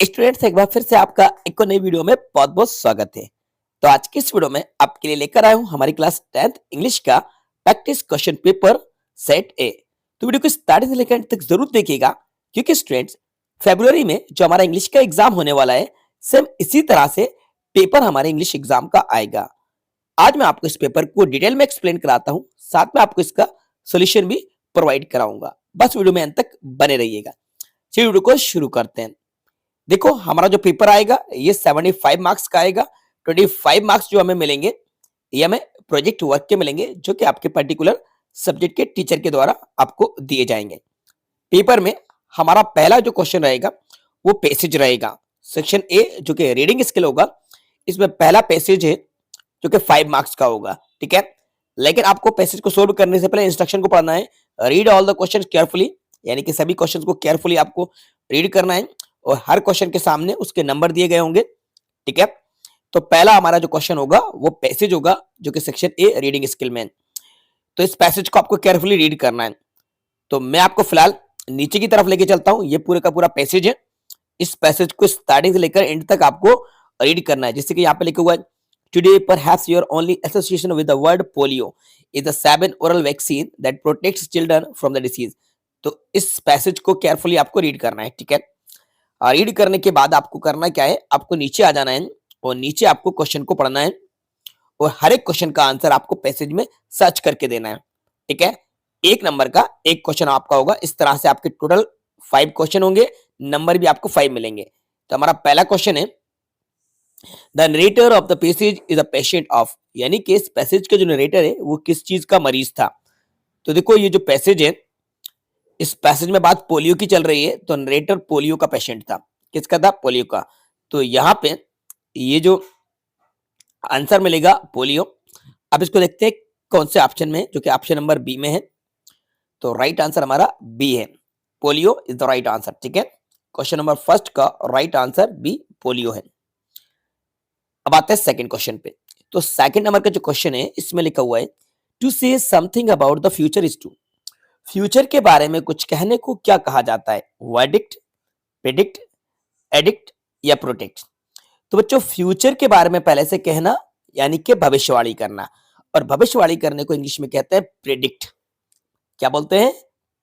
Students, एक बार फिर से आपका एक और नई वीडियो में बहुत बहुत स्वागत है। तो आज की इस वीडियो में आपके लिए लेकर आया हूं हमारी क्लास 10th इंग्लिश का प्रैक्टिस क्वेश्चन पेपर सेट ए। तो वीडियो को स्टार्टिंग से लेकर एंड तक जरूर देखिएगा, क्योंकि स्टूडेंट्स फरवरी में जो हमारा इंग्लिश का एग्जाम होने वाला है, सेम इसी तरह से पेपर हमारे इंग्लिश एग्जाम का आएगा। आज मैं आपको इस पेपर को डिटेल में एक्सप्लेन कराता हूँ, साथ में आपको इसका सोल्यूशन भी प्रोवाइड कराऊंगा। बस वीडियो में अंत तक बने रहिएगा। चलिए वीडियो को शुरू करते हैं। देखो, हमारा जो पेपर आएगा ये 75 मार्क्स का आएगा। 25 मार्क्स जो हमें मिलेंगे ये हमें प्रोजेक्ट वर्क के मिलेंगे, जो कि आपके पर्टिकुलर सब्जेक्ट के टीचर के द्वारा आपको दिए जाएंगे। पेपर में हमारा पहला जो क्वेश्चन रहेगा वो पैसेज रहेगा। सेक्शन ए जो कि रीडिंग स्किल होगा, इसमें पहला पैसेज है जो कि 5 मार्क्स का होगा। ठीक है, लेकिन आपको पैसेज को सोल्व करने से पहले इंस्ट्रक्शन को पढ़ना है। Read all the question carefully, यानी कि सभी क्वेश्चन को केयरफुली आपको रीड करना है और हर क्वेश्चन के सामने उसके नंबर दिए गए होंगे। ठीक है, तो पहला हमारा जो क्वेश्चन होगा वो पैसेज होगा, जो कि सेक्शन ए रीडिंग स्किल में। तो इस पैसेज को आपको केयरफुली रीड करना है। तो मैं आपको फिलहाल नीचे की तरफ लेके चलता हूं। ये पूरे का पूरा पैसेज है। इस पैसेज को स्टार्टिंग से लेकर एंड तक आपको रीड करना है। जैसे कि यहाँ पे लिखा हुआ है, today perhaps your only association with the word polio is the 7 oral vaccine that protects children from the disease. तो इस पैसेज को केयरफुली आपको रीड करना है। ठीक है, रीड करने के बाद आपको करना क्या है, आपको नीचे आ जाना है और नीचे आपको क्वेश्चन को पढ़ना है और हर एक क्वेश्चन का आंसर आपको पैसेज में सर्च करके देना है। ठीक है, एक नंबर का एक क्वेश्चन आपका होगा। इस तरह से आपके टोटल 5 क्वेश्चन होंगे, नंबर भी आपको 5 मिलेंगे। तो हमारा पहला क्वेश्चन है, the narrator of the passage is a patient of, यानी कि इस पैसेज का जो नरेटर है वो किस चीज का मरीज था। तो देखो, ये जो पैसेज है, इस पैसेज में बात पोलियो की चल रही है, तो नरेटर पोलियो का पेशेंट था। किसका था? पोलियो का। तो यहाँ पे ये जो आंसर मिलेगा पोलियो। अब इसको देखते हैं कौन से ऑप्शन में है, जो कि ऑप्शन नंबर बी में है। तो राइट आंसर हमारा बी है, polio is the right answer. ठीक है, क्वेश्चन नंबर फर्स्ट का राइट आंसर बी पोलियो है। अब आते हैं सेकंड क्वेश्चन पे। तो सेकंड नंबर का जो क्वेश्चन है, इसमें लिखा हुआ है, to say something about the future is too. Future के बारे में कुछ कहने को क्या कहा जाता है? वर्डिक्ट, प्रेडिक्ट, एडिक्ट या प्रोटेक्ट। तो बच्चों, फ्यूचर के बारे में पहले से कहना यानी कि भविष्यवाणी करना, और भविष्यवाणी करने को इंग्लिश में कहते हैं प्रेडिक्ट। क्या बोलते हैं?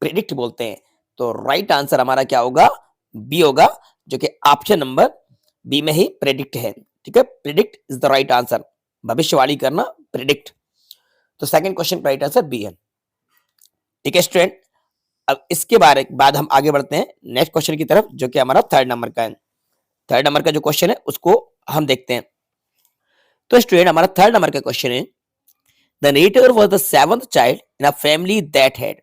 प्रेडिक्ट बोलते हैं। तो राइट आंसर हमारा क्या होगा? बी होगा, जो कि ऑप्शन नंबर बी में ही प्रेडिक्ट है। ठीक है, predict is the right answer. भविष्यवाणी करना, प्रेडिक्ट। तो सेकंड क्वेश्चन का राइट आंसर बी है। ठीक है स्टूडेंट, अब इसके बाद हम आगे बढ़ते हैं नेक्स्ट क्वेश्चन की तरफ, जो कि हमारा थर्ड नंबर का है। थर्ड नंबर का जो क्वेश्चन है उसको हम देखते हैं। तो स्टूडेंट, हमारा थर्ड नंबर का क्वेश्चन है, the narrator was the 7th child in a family that had.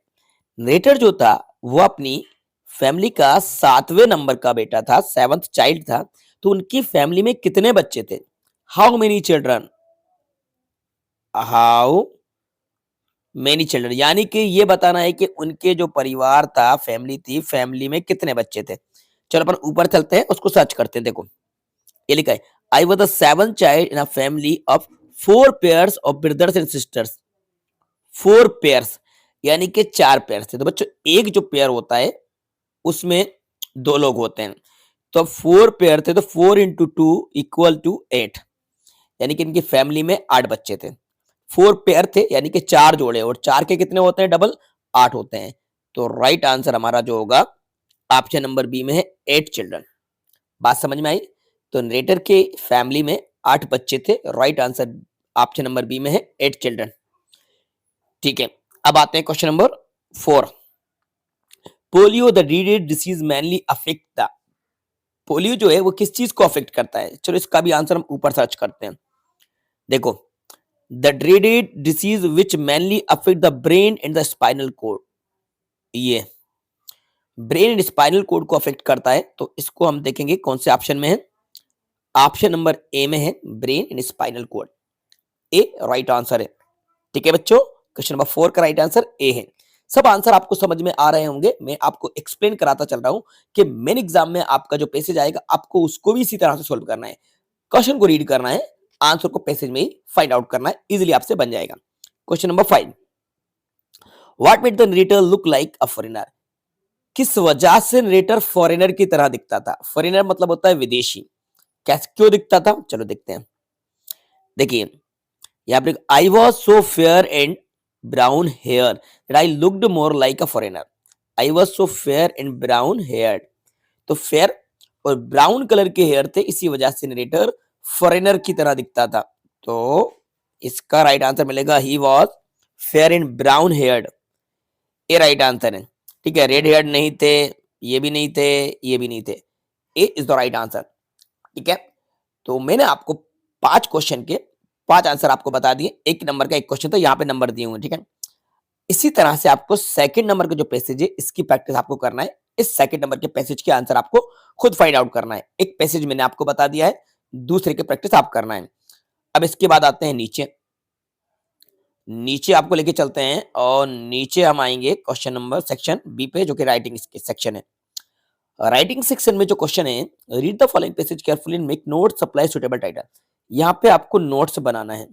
Narrator जो था वो अपनी फैमिली का 7वें नंबर का बेटा था, 7th चाइल्ड था। तो उनकी फैमिली में कितने बच्चे थे? How many children, how many children, यानी कि ये बताना है कि उनके जो परिवार था, फैमिली थी, फैमिली में कितने बच्चे थे। चलो अपन ऊपर चलते हैं, उसको सर्च करते हैं। देखो, ये लिखा है, I was the 7th child in a family of 4 pairs of brothers and sisters. 4 pairs यानी कि 4 पेयर थे। तो बच्चों, एक जो पेयर होता है उसमें 2 लोग होते हैं। तो अब 4 पेयर थे, तो 4 इंटू 2 इक्वल टू 8, यानी कि इनकी फैमिली में 8 बच्चे थे। 4 पेयर थे यानी कि 4 जोड़े, और 4 के कितने होते हैं? डबल, 8 होते हैं। तो राइट आंसर हमारा जो होगा ऑप्शन नंबर बी में है, 8 चिल्ड्रन। बात समझ में आई? तो नरेटर के फैमिली में 8 बच्चे थे। Right answer option number B में है, 8 चिल्ड्रन। ठीक है, अब आते हैं question number 4। Polio the dreaded disease mainly affect the. Polio जो है वो किस चीज को अफेक्ट करता है? चलो इसका भी आंसर हम ऊपर सर्च करते हैं। देखो, the dreaded disease which mainly affect the brain and the spinal cord, ये ब्रेन एंड स्पाइनल कोड को अफेक्ट करता है। तो इसको हम देखेंगे कौन से ऑप्शन में है। ऑप्शन नंबर ए में है, brain and spinal cord. A right answer है। ठीक है बच्चों, क्वेश्चन नंबर 4 का राइट आंसर ए है। सब आंसर आपको समझ में आ रहे होंगे। मैं आपको एक्सप्लेन कराता चल रहा हूं कि मेन एग्जाम में आपका जो पैसेज आएगा, आपको उसको भी इसी तरह से सोल्व करना है। क्वेश्चन को रीड करना है, आंसर को पैसेज में ही फाइंड आउट करना है, इजीली आपसे बन जाएगा। Question number 5, what made the narrator look like a foreigner. किस वजह से नरेटर फॉरेनर की तरह दिखता था? फॉरेनर मतलब होता है विदेशी। कैसे, क्यों दिखता था? चलो देखते हैं। देखिए यहाँ पे, I was so fair and brown hair that I looked more like a foreigner. I was so fair and brown hair, तो फेयर और ब्राउन कलर के हेयर थे, इसी वजह से नरेटर फॉरेनर की तरह दिखता था। तो इसका राइट आंसर मिलेगा he was fair and brown heard, ये राइट आंसर है। ठीक है, रेड हेयर्ड नहीं थे, ये भी नहीं थे, ये भी नहीं थे, ए इज द राइट आंसर। ठीक है, तो मैंने आपको 5 क्वेश्चन के 5 आंसर आपको बता दिए। 1 नंबर का 1 क्वेश्चन था, यहाँ पे नंबर दिए हुए हैं। ठीक है, इसी तरह से आपको सेकंड नंबर का जो पैसेज है इसकी प्रैक्टिस आपको करना है। इस सेकंड नंबर के पैसेज के आंसर आपको खुद फाइंड आउट करना है। एक पैसेज मैंने आपको बता दिया है, दूसरे की प्रैक्टिस आप करना है। अब इसके बाद आते हैं नीचे। नीचे आपको लेके चलते हैं और नीचे हम आएंगे क्वेश्चन नंबर सेक्शन बी पे, जो कि राइटिंग सेक्शन है। राइटिंग सेक्शन में जो क्वेश्चन है, read the following passage carefully and make notes, apply suitable title. यहाँ पे आपको नोट्स बनाना है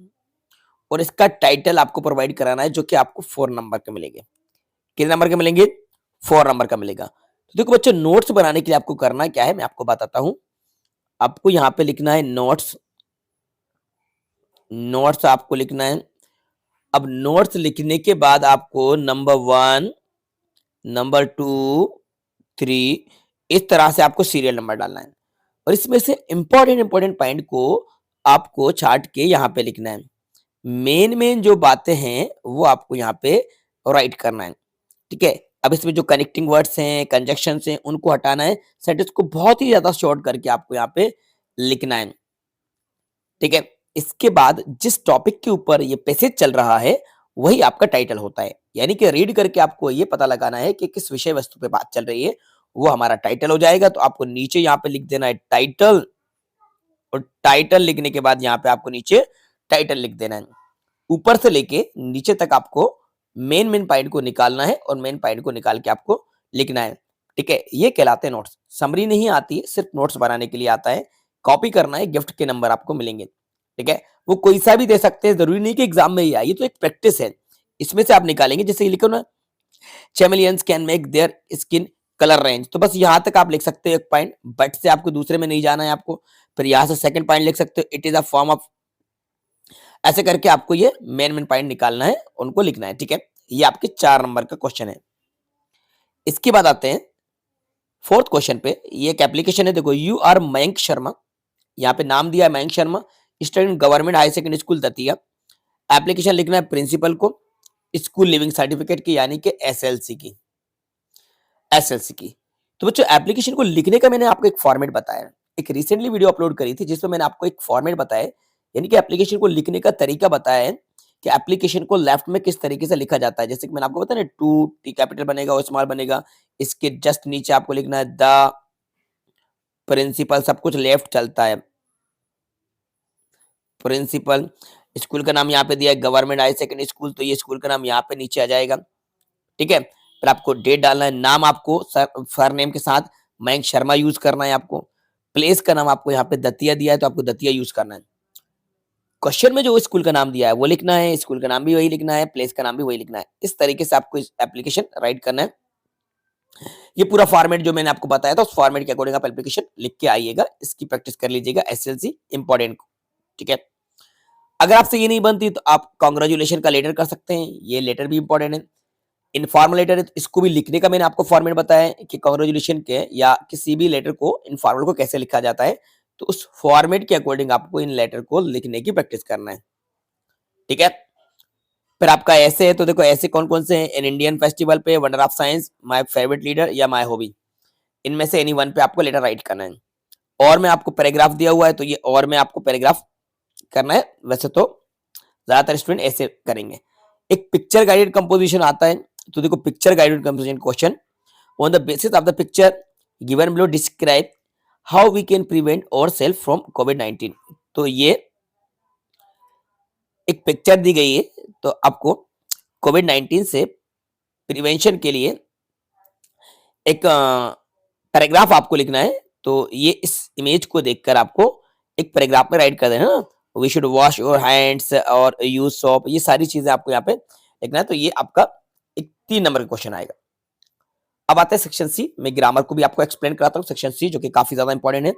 और इसका टाइटल आपको प्रोवाइड कराना है, जो कि आपको 4 नंबर के मिलेंगे। कितने नंबर के मिलेंगे? 4 नंबर का मिलेगा। तो देखो बच्चों, नोट्स बनाने के लिए आपको करना क्या है, मैं आपको बताता हूं। आपको यहाँ पे लिखना है नोट्स, नोट्स आपको लिखना है। अब नोट्स लिखने के बाद आपको नंबर 1, नंबर 2, 3, इस तरह से आपको सीरियल नंबर डालना है और इसमें से इंपॉर्टेंट पॉइंट को आपको छाट के यहाँ पे लिखना है। मेन जो बातें हैं वो आपको यहाँ पे राइट करना है। ठीक है, अब इसमें जो कनेक्टिंग वर्ड्स हैं, कंजक्शंस हैं, उनको हटाना है। सेंटेंस को बहुत ही ज्यादा शॉर्ट करके आपको यहाँ पे लिखना है। ठीक है, इसके बाद जिस टॉपिक के ऊपर ये पैसेज चल रहा है वही आपका टाइटल होता है। यानी कि रीड करके आपको ये पता लगाना है कि किस विषय वस्तु पे बात चल रही है, वो हमारा टाइटल हो जाएगा। तो आपको नीचे यहाँ पे लिख देना है टाइटल, और टाइटल लिखने के बाद यहाँ पे आपको नीचे टाइटल लिख देना है। ऊपर से लेके नीचे तक आपको मेन पॉइंट को निकालना है और मेन पॉइंट को निकाल के आपको लिखना है। ठीक है, ये कहलाते हैं नोट्स। समरी नहीं आती है, सिर्फ नोट्स बनाने के लिए आता है। कॉपी करना है, गिफ्ट के नंबर आपको मिलेंगे। ठीक है, वो कोई सा भी दे सकते हैं, जरूरी नहीं कि एग्जाम में ही आए, ये तो एक प्रैक्टिस है। इसमें से आप निकालेंगे। जैसे लिखो ना, chameleons can make their skin colour range, तो बस यहाँ तक आप लिख सकते हो एक पॉइंट, बट से आपको दूसरे में नहीं जाना है आपको। फिर यहाँ से सेकंड पॉइंट लिख सकते हो, it is a form of, ऐसे करके आपको ये मेन पॉइंट निकालना है, उनको लिखना है। ठीक है, ये आपके 4 नंबर का क्वेश्चन है। इसके बाद आते हैं 4th क्वेश्चन पे। ये एक एप्लीकेशन है, देखो, यू आर मयंक शर्मा, यहाँ पे नाम दिया है Mayank Sharma, student government high secondary school Datia. Application लिखना है प्रिंसिपल को, स्कूल लिविंग सर्टिफिकेट की, यानी कि एसएलसी की, एसएलसी की। तो बच्चों, एप्लीकेशन को लिखने का मैंने आपको एक फॉर्मेट बताया, एक रिसेंटली वीडियो अपलोड करी थी जिसमें मैंने आपको एक फॉर्मेट बताया, यानी कि एप्लीकेशन को लिखने का तरीका बताया है कि एप्लीकेशन को लेफ्ट में किस तरीके से लिखा जाता है। जैसे कि मैंने आपको बताया ना, टू टी कैपिटल बनेगा और स्मॉल बनेगा, इसके जस्ट नीचे आपको लिखना है द प्रिंसिपल, सब कुछ लेफ्ट चलता है। प्रिंसिपल, स्कूल का नाम यहाँ पे दिया है गवर्नमेंट हाई सेकेंडरी स्कूल, तो ये स्कूल का नाम यहाँ पे नीचे आ जाएगा। ठीक है, फिर आपको डेट डालना है, नाम आपको सर नेम के साथ मयंक शर्मा यूज करना है आपको। प्लेस का नाम आपको यहाँ पे दतिया दिया है, तो आपको दतिया यूज करना है। क्वेश्चन में जो स्कूल का नाम दिया है वो लिखना है, स्कूल का नाम भी वही लिखना है, प्लेस का नाम भी वही लिखना है। इस तरीके से आपको इस एप्लीकेशन राइट करना है। ये पूरा फॉर्मेट जो मैंने आपको बताया था, उस फॉर्मेट के अकॉर्डिंग आप एप्लीकेशन लिख के आइएगा, इसकी प्रैक्टिस कर लीजिएगा, एसएलसी इंपॉर्टेंट को। ठीक है, अगर आपसे ये नहीं बनती तो आप कॉन्ग्रेचुलेशन का लेटर कर सकते हैं, ये लेटर भी इंपॉर्टेंट है। इनफॉर्मल लेटर है, तो इसको भी लिखने का मैंने आपको फॉर्मेट बताया है कि कॉन्ग्रेचुलेशन के या किसी भी लेटर को, इनफॉर्मल को कैसे लिखा जाता है। तो उस फॉर्मेट के अकॉर्डिंग आपको इन लेटर को लिखने की प्रैक्टिस करना है। ठीक है, फिर आपका ऐसे है, तो देखो ऐसे कौन कौन से हैं, इन इंडियन फेस्टिवल पे, wonder of science, my favourite leader, या माय हॉबी, इनमें से एनी वन पे आपको लेटर राइट करना है। और में आपको पैराग्राफ दिया हुआ है, तो ये और में आपको पैराग्राफ करना है। वैसे तो ज्यादातर स्टूडेंट ऐसे करेंगे। एक पिक्चर गाइडेड कंपोजिशन आता है, तो देखो picture guided composition question, on the basis of the picture given below describe how we can prevent our self from कोविड-19। तो ये एक पिक्चर दी गई है, तो आपको कोविड-19 से प्रिवेंशन के लिए एक पैराग्राफ आपको लिखना है। तो ये इस इमेज को देखकर आपको एक पैराग्राफ में राइट कर देना ना, we should wash your hands और यूज सोप, ये सारी चीजें आपको यहाँ पे लिखना है। तो ये आपका एक 3 नंबर का क्वेश्चन आएगा। अब आते हैं सेक्शन सी। मैं ग्रामर को भी आपको एक्सप्लेन कराता हूँ, सेक्शन सी जो कि काफी ज्यादा इंपॉर्टेंट है।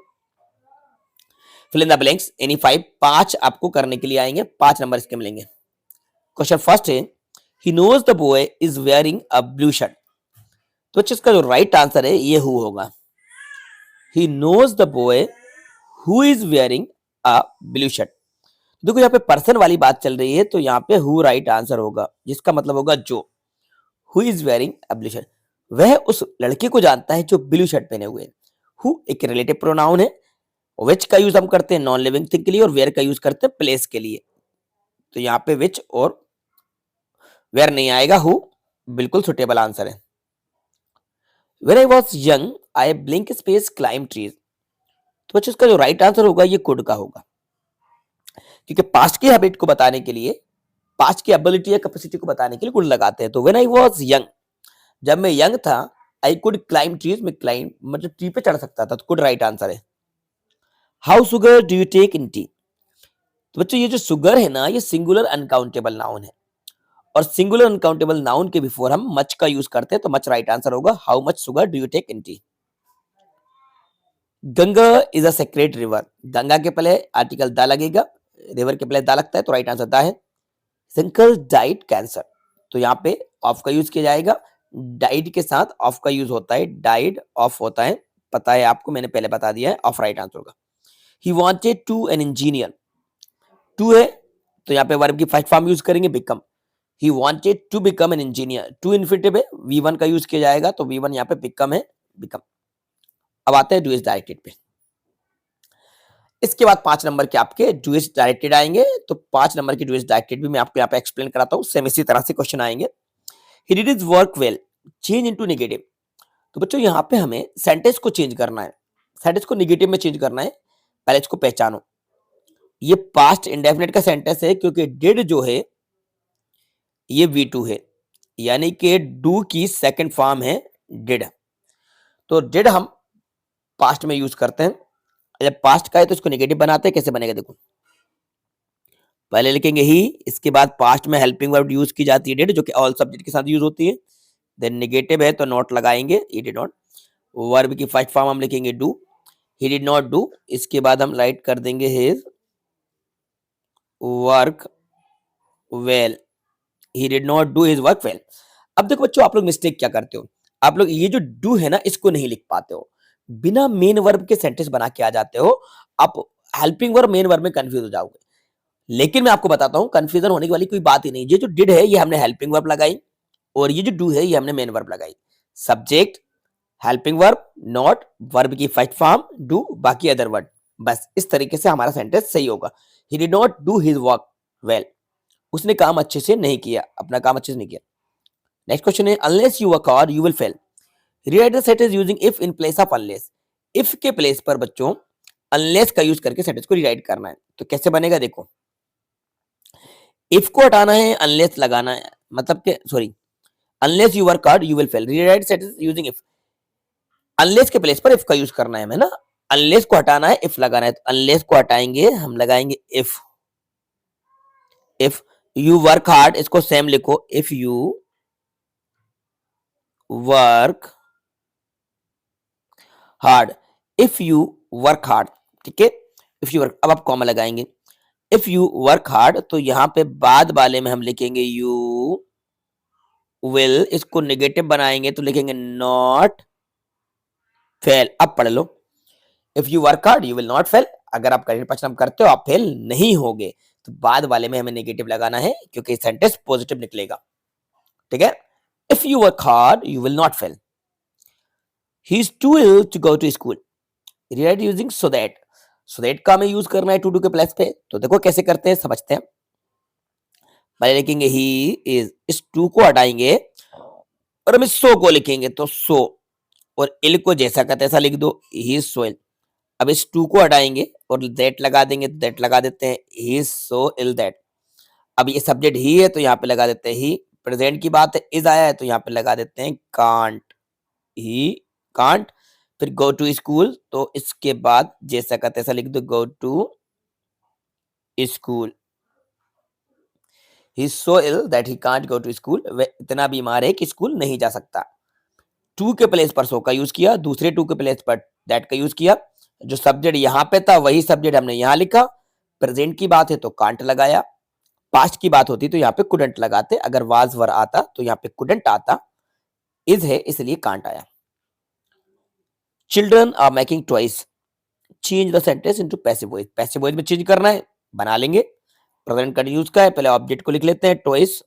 Fill in the blanks any 5, 5 आपको करने के लिए आएंगे, 5 नंबर इसके मिलेंगे। क्वेश्चन फर्स्ट है, he knows the boy is wearing a blue shirt. तो इसका जो राइट आंसर है ये हु होगा। He knows the boy who is wearing a blue shirt. देखो यहाँ पे पर्सन वाली बात चल रही है, तो यहाँ पे हु राइट आंसर होगा, जिसका मतलब होगा जो। Who is wearing a blue shirt, वह उस लड़के को जानता है जो ब्लू शर्ट पहने हुए है। हु एक रिलेटिव प्रोनाउन है। विच का यूज हम करते हैं नॉन लिविंग थिंग के लिए, और वेयर का यूज करते हैं प्लेस के लिए। तो यहाँ पे विच और वेयर नहीं आएगा, हु बिल्कुल सुटेबल आंसर है। When I was young, I blink space climb trees। तो बच्चों इसका जो राइट आंसर होगा ये कुड का होगा, क्योंकि पास्ट की हैबिट को बताने के लिए, पास्ट की एबिलिटी या कैपेसिटी को बताने के लिए कुड लगाते हैं। तो व्हेन आई वाज यंग, जब मैं यंग था, आई कुड क्लाइम ट्रीज, में क्लाइम मतलब ट्री पे चढ़ सकता था, तो कुड राइट आंसर है। How sugar do you take in tea. तो बच्चों ये जो शुगर है ना, ये सिंगुलर अनकाउंटेबल नाउन है, और सिंगुलर अनकाउंटेबल नाउन के बिफोर हम मच का यूज करते हैं, तो मच राइट आंसर होगा। How much sugar do you take in tea. Ganga is a sacred river. Ganga के पहले आर्टिकल द लगेगा, रिवर के पहले द लगता है, तो राइट आंसर द है। सिंकल डाइट कैंसर, तो यहाँ पे ऑफ का यूज किया जाएगा। डाइड के साथ ऑफ का यूज होता है, डाइड ऑफ होता है, पता है आपको, मैंने पहले बता दिया है, ऑफ राइट आंसर होगा। He wanted to an engineer, to है तो यहाँ पे वर्ब की फर्स्ट फॉर्म यूज करेंगे become. He wanted to become an engineer, to infinitive है, V1 का यूज किया जाएगा, तो V1 यहाँ पे बिकम है, बिकम। अब आते हैं डू इज डायरेक्टेड पे। इसके बाद 5 नंबर के आपके डू इज डायरेक्टेड आएंगे, तो 5 नंबर की डू इज डायरेक्टेड भी मैं आपको यहाँ पे एक्सप्लेन कराता हूँ, सेम इसी तरह से क्वेश्चन आएंगे। He did his work well, change into negative. तो बच्चों यहाँ पे हमें सेंटेंस को चेंज करना है, सेंटेंस को नेगेटिव में चेंज करना है। पहले इसको पहचानो, ये पास्ट इंडेफिनिट का सेंटेंस है, क्योंकि डिड जो है ये V2 है, यानी कि डू की सेकंड फॉर्म है डिड। तो डिड हम पास्ट में यूज करते हैं। जब पास्ट का है तो इसको नेगेटिव बनाते हैं, कैसे बनेगा देखो। पहले लिखेंगे ही, इसके बाद पास्ट में हेल्पिंग वर्ब यूज की जाती है डिड, जो कि ऑल सब्जेक्ट के साथ यूज होती है। देन नेगेटिव है तो नॉट लगाएंगे, ही डिड नॉट। वर्ब की फर्स्ट फॉर्म हम लिखेंगे do, he did not do. इसके बाद हम राइट कर देंगे his work well, he did not do his work well. अब देखो बच्चों, आप लोग मिस्टेक क्या करते हो, आप लोग ये जो डू है ना, इसको नहीं लिख पाते हो, बिना मेन वर्ब के सेंटेंस बना के आ जाते हो। आप हेल्पिंग वर्ब मेन वर्ब में कंफ्यूज हो जाओगे। लेकिन मैं आपको बताता हूं, कंफ्यूजन होने की वाली कोई बात ही नहीं। ये जो डिड है ये हमने हेल्पिंग वर्ब लगाई, और ये जो डू है ये हमने मेन वर्ब लगाई। Subject, helping verb, not, verb की फर्स्ट फॉर्म डू, बाकी अदर वर्ड। बस इस तरीके से हमारा सेंटेंस सही होगा। He did not do his work well, उसने काम अच्छे से नहीं किया, अपना काम अच्छे से नहीं किया। नेक्स्ट क्वेश्चन है, unless you work hard you will fail. Rewrite the sentence using if in place of unless. If के प्लेस पर बच्चों अनलेस का यूज करके सेंटेंस को रीराइट करना है। तो कैसे बनेगा देखो, इफ को हटाना है, अनलेस लगाना है, मतलब कि sorry, unless you work hard you will fail, rewrite sentence using if. Unless के प्लेस पर इफ का यूज करना है हमें ना, अनलेस को हटाना है, इफ लगाना है। तो अनलेस को हटाएंगे, हम लगाएंगे if. If you work hard, इसको सेम लिखो, if you work hard, if you work hard, ठीक है। इफ यू वर्क, अब आप कॉमा लगाएंगे। इफ यू वर्क हार्ड, तो यहां पे बाद वाले में हम लिखेंगे यू विल, इसको नेगेटिव बनाएंगे तो लिखेंगे नॉट फेल। अब पढ़ लो, if you work hard you will not fail. अगर आप कठिन परिश्रम करते हो आप फेल नहीं होगे, तो बाद वाले में हमें नेगेटिव लगाना है, क्योंकि सेंटेंस पॉजिटिव निकलेगा, ठीक है। If you work hard you will not fail. He is too ill to go to school, rewrite using so that. So that का हमें यूज करना है टू डू के प्लेस पे। तो देखो कैसे करते हैं, समझते हैं। पहले लिखेंगे ही इज, इस टू को हटाएंगे और हम सो को लिखेंगे, तो सो, और इल को जैसा का तैसा लिख दो, ही इज सो इल। अब इस टू को हटाएंगे और दैट लगा देंगे, तो दैट लगा देते हैं, ही इज सो इल दैट। अब ये सब्जेक्ट ही है तो यहाँ पे लगा देते हैं ही। प्रेजेंट की बात है, इज आया है तो यहाँ पे लगा देते हैं कांट, ही कांट। फिर गो टू स्कूल, तो इसके बाद जैसा का तैसा लिख दो, go to school. He is so ill that he can't go to school, वह इतना बीमार है कि स्कूल नहीं जा सकता। टू के प्लेस पर सो का यूज किया, दूसरे टू के प्लेस पर दैट का यूज किया। जो सब्जेक्ट यहाँ पे था वही सब्जेक्ट हमने यहाँ लिखा। प्रेजेंट की बात है तो कांट लगाया, पास्ट की बात होती तो यहाँ पे कुडंट लगाते, अगर वाज वर आता तो यहाँ पे कुडंट आता, इज है इसलिए कांट आया। Children are making toys, change the sentence into passive voice, passive voice में चेंज करना है, बना लेंगे। प्रेजेंट कंटिन्यूस का है, पहले ऑब्जेक्ट को लिख लेते हैं टॉयज,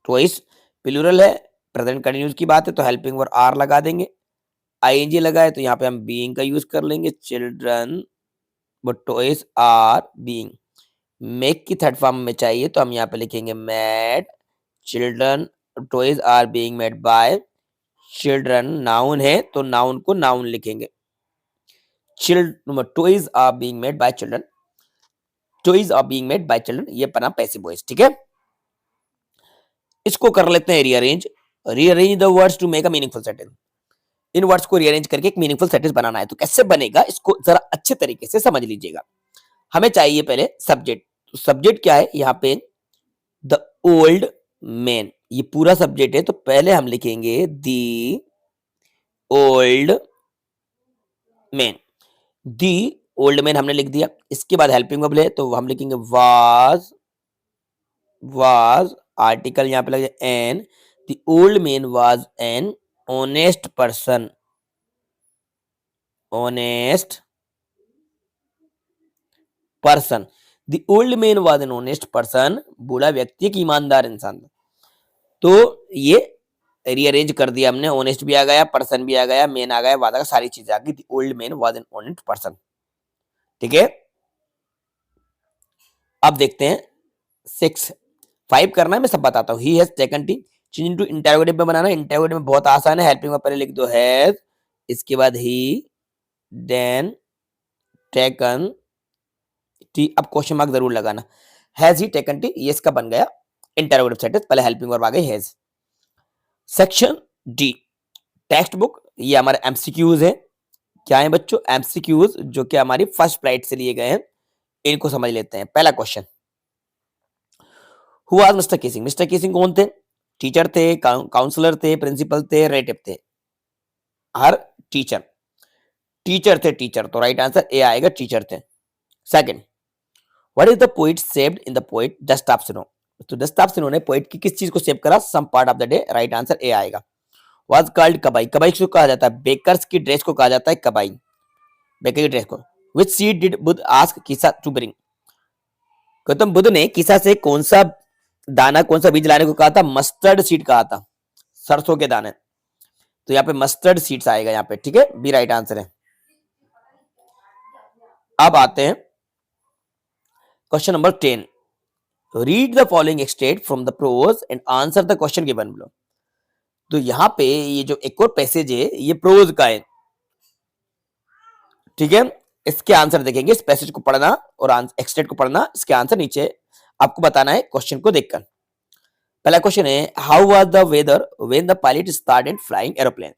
टॉयज प्लूरल है, प्रेजेंट कंटिन्यूस की बात है तो हेल्पिंग वर्ब आर लगा देंगे। आईएनजी लगाए तो यहाँ पे हम बीइंग का यूज कर लेंगे, चिल्ड्रन वो टॉयज आर बीइंग। मेक की थर्ड फॉर्म में चाहिए तो हम यहाँ पे लिखेंगे made, children toys are being made by children, noun है तो नाउन को नाउन लिखेंगे, toys are being made by children, toys are being made by children, ये बना पैसिव वॉइस। ठीक है, इसको कर लेते हैं rearrange, rearrange the words to make a meaningful sentence. इन वर्ड्स को रीअरेंज करके एक मीनिंगफुल सेंटेंस बनाना है, तो कैसे बनेगा इसको जरा अच्छे तरीके से समझ लीजिएगा। हमें चाहिए पहले सब्जेक्ट, तो सब्जेक्ट क्या है यहाँ पे, द ओल्ड मैन, ये पूरा सब्जेक्ट है तो पहले हम लिखेंगे the old man, the old man हमने लिख दिया। इसके बाद हेल्पिंग वर्ब है तो हम लिखेंगे वाज आर्टिकल यहाँ पे लग जाए an, the old man was an honest person, honest person, the old man was an honest person, बूढ़ा व्यक्ति एक ईमानदार इंसान था। तो ये रीअरेंज कर दिया हमने, ऑनेस्ट भी आ गया, पर्सन भी आ गया, मैन आ गया, वादा का सारी चीजें आ गई, the old man was an honest person. ठीक है, अब देखते हैं 6 5 करना है, मैं सब बताता हूँ। He has taken T, change into interrogative में बनाना है, इंटरोगेटिव में बहुत आसान है, हेल्पिंग में पहले लिख दो हैज, इसके बाद ही, देन टेकन टी, अब क्वेश्चन मार्क जरूर लगाना, हैज ही टेकन टी, ये इसका बन गया इंटरोगेटिव सेंटेंस, पहले हेल्पिंग वर्ब आ गई has. Section D, text book, ये हमारे एमसीक्यूज है। क्या है बच्चों, एमसीक्यूज जो कि हमारी फर्स्ट फ्लाइट से लिए गए हैं, इनको समझ लेते हैं। पहला question, who was mister casing, mister casing कौन थे, टीचर थे, काउंसलर थे, प्रिंसिपल थे, रिलेटिव थे, हर टीचर, टीचर थे, टीचर तो राइट आंसर ए आएगा, टीचर थे। Second, what is the poet saved in the poet dust of snow, तो दस्तावसिनो ने पोइट की किस चीज को सेव करा, some part of the day, right answer A आएगा। वाज कॉल्ड कबाई, कबाई किसको कहा जाता है, बेकर्स की ड्रेस को कहा जाता है कबाई, बेकर की ड्रेस को। Which seed did Buddha ask Kisa to bring, Gautam Buddha ने कीसा से कौन सा दाना, कौन सा बीज लाने को कहा था, मस्टर्ड सीड कहा था, सरसों के दाने, तो यहाँ पे मस्टर्ड सीड्स आएगा यहाँ पे। ठीक है, बी राइट आंसर है। अब आते हैं question number 10, read the following extract from the prose and answer the question given below. तो यहाँ पे ये जो एक और पैसेज है ये प्रोज का है। ठीक है, इसके आंसर देखेंगे, इस पैसेज को पढ़ना और एक्सट्रैक्ट को पढ़ना, इसके आंसर नीचे आपको बताना है क्वेश्चन को देखकर। पहला क्वेश्चन है, how was the weather when the pilot started flying aeroplane,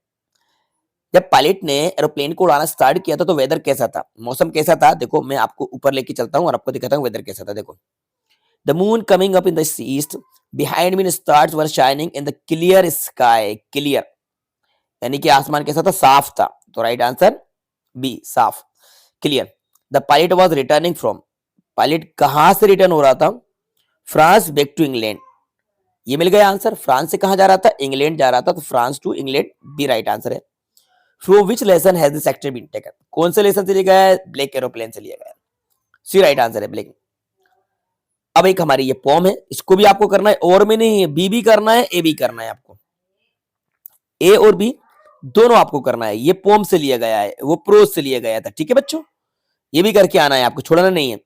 जब पायलट ने एरोप्लेन को उड़ाना स्टार्ट किया था तो वेदर कैसा था, मौसम कैसा था। देखो मैं आपको ऊपर लेके चलता हूँ और आपको दिखाता हूँ वेदर कैसा था। देखो, the moon coming up in the east, behind me stars were shining in the clear sky, clear यानी कि आसमान कैसा था, साफ था, तो राइट आंसर बी साफ, clear. The pilot was returning from, pilot कहां से रिटर्न हो रहा था, फ्रांस बैक टू इंग्लैंड, ये मिल गया आंसर। फ्रांस से कहां जा रहा था, इंग्लैंड जा रहा था, तो France to England, B right answer है। From which lesson has this sector been taken, कौन से लेसन से लिया गया है, ब्लैक एरोप्लेन से लिया गया है, सी राइट आंसर है, ब्लैक। अब एक हमारी ये पोम है, इसको भी आपको करना है, और में नहीं है, बी भी करना है, ए भी करना है आपको, ए और बी दोनों आपको करना है। ये पोम से लिया गया है, वो प्रोज से लिया गया था। ठीक है बच्चों, ये भी करके आना है आपको, छोड़ना नहीं है।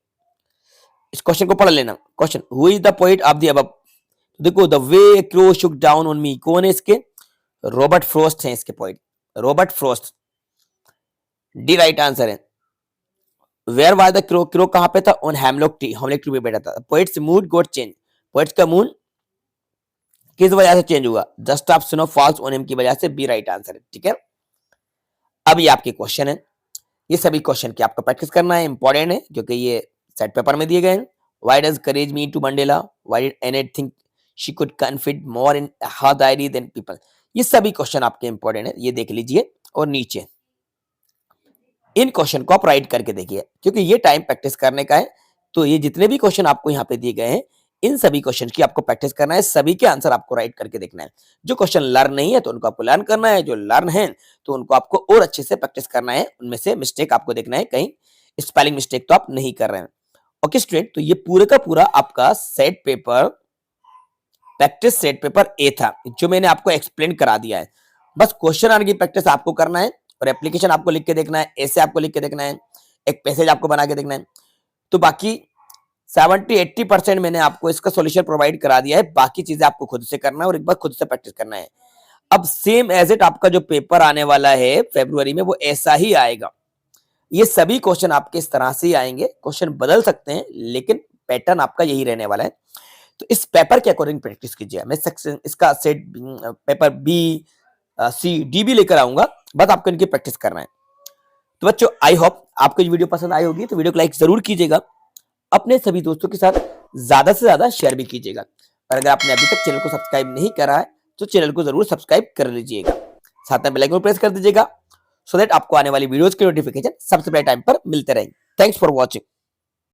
इस क्वेश्चन को पढ़ लेना। Question, who is the poet of the above, देखो the way crow shook down on me, कौन है इसके, रॉबर्ट फ्रॉस्ट है इसके poet, Robert Frost, D right answer है। Where was the crow, crow कहां पे था, on hemlock tree, hemlock tree पे बैठा था। Poet's mood got change, poet's का मूड किस वजह से चेंज हुआ, dust of snow falls on him की वजह से, बी राइट आंसर है। ठीक है, अब ये आपके क्वेश्चन है, ये सभी क्वेश्चन की आपको प्रैक्टिस करना है, इंपॉर्टेंट है क्योंकि ये सेट पेपर में दिए गए हैं। Why does courage mean to Mandela, why did Anne think she could confide more in her diary than people, ये सभी क्वेश्चन आपके इंपॉर्टेंट है, ये देख लीजिए। और नीचे इन क्वेश्चन को आप राइट करके देखिए, क्योंकि ये टाइम प्रैक्टिस करने का है। तो ये जितने भी क्वेश्चन आपको यहाँ पे दिए गए हैं, इन सभी क्वेश्चन की आपको प्रैक्टिस करना है, सभी के आंसर आपको राइट करके देखना है। जो क्वेश्चन लर्न नहीं है तो उनको आपको लर्न करना है, जो लर्न है तो उनको आपको और अच्छे से प्रैक्टिस करना है। उनमें से मिस्टेक आपको देखना है, कहीं स्पेलिंग मिस्टेक तो आप नहीं कर रहे हैं। ओके स्टूडेंट, तो ये पूरे का पूरा आपका set paper, practice set paper A था, जो मैंने आपको एक्सप्लेन करा दिया है। बस क्वेश्चन आने की प्रैक्टिस आपको करना है और एप्लीकेशन आपको लिख के देखना है, ऐसे आपको लिख के देखना है, एक पैसेज आपको बना के देखना है। तो बाकी 70-80% मैंने आपको इसका सॉल्यूशन प्रोवाइड करा दिया है, बाकी चीजें आपको खुद से करना है और एक बार खुद से प्रैक्टिस करना है। अब सेम एज इट आपका जो पेपर आने वाला है फरवरी में, वो ऐसा ही आएगा। ये सभी क्वेश्चन आपके इस तरह से ही आएंगे, क्वेश्चन बदल सकते हैं लेकिन पैटर्न आपका यही रहने वाला है। तो इस पेपर के अकॉर्डिंग प्रैक्टिस कीजिए। मैं सेक्शन इसका सेट पेपर बी, सी, डी भी लेकर आऊंगा, बस आपको इनकी प्रैक्टिस करना है। तो बच्चों, आई होप आपको ये वीडियो पसंद आई होगी, तो वीडियो को लाइक जरूर कीजिएगा, अपने सभी दोस्तों के साथ ज्यादा से ज्यादा शेयर भी कीजिएगा। और अगर आपने अभी तक चैनल को सब्सक्राइब नहीं करा है तो चैनल को जरूर सब्सक्राइब कर लीजिएगा, साथ में बेल आइकन प्रेस कर दीजिएगा, सो दैट आपको आने वाली वीडियोस के नोटिफिकेशन सबसे पहले टाइम पर मिलते रहेंगे। Thanks for watching.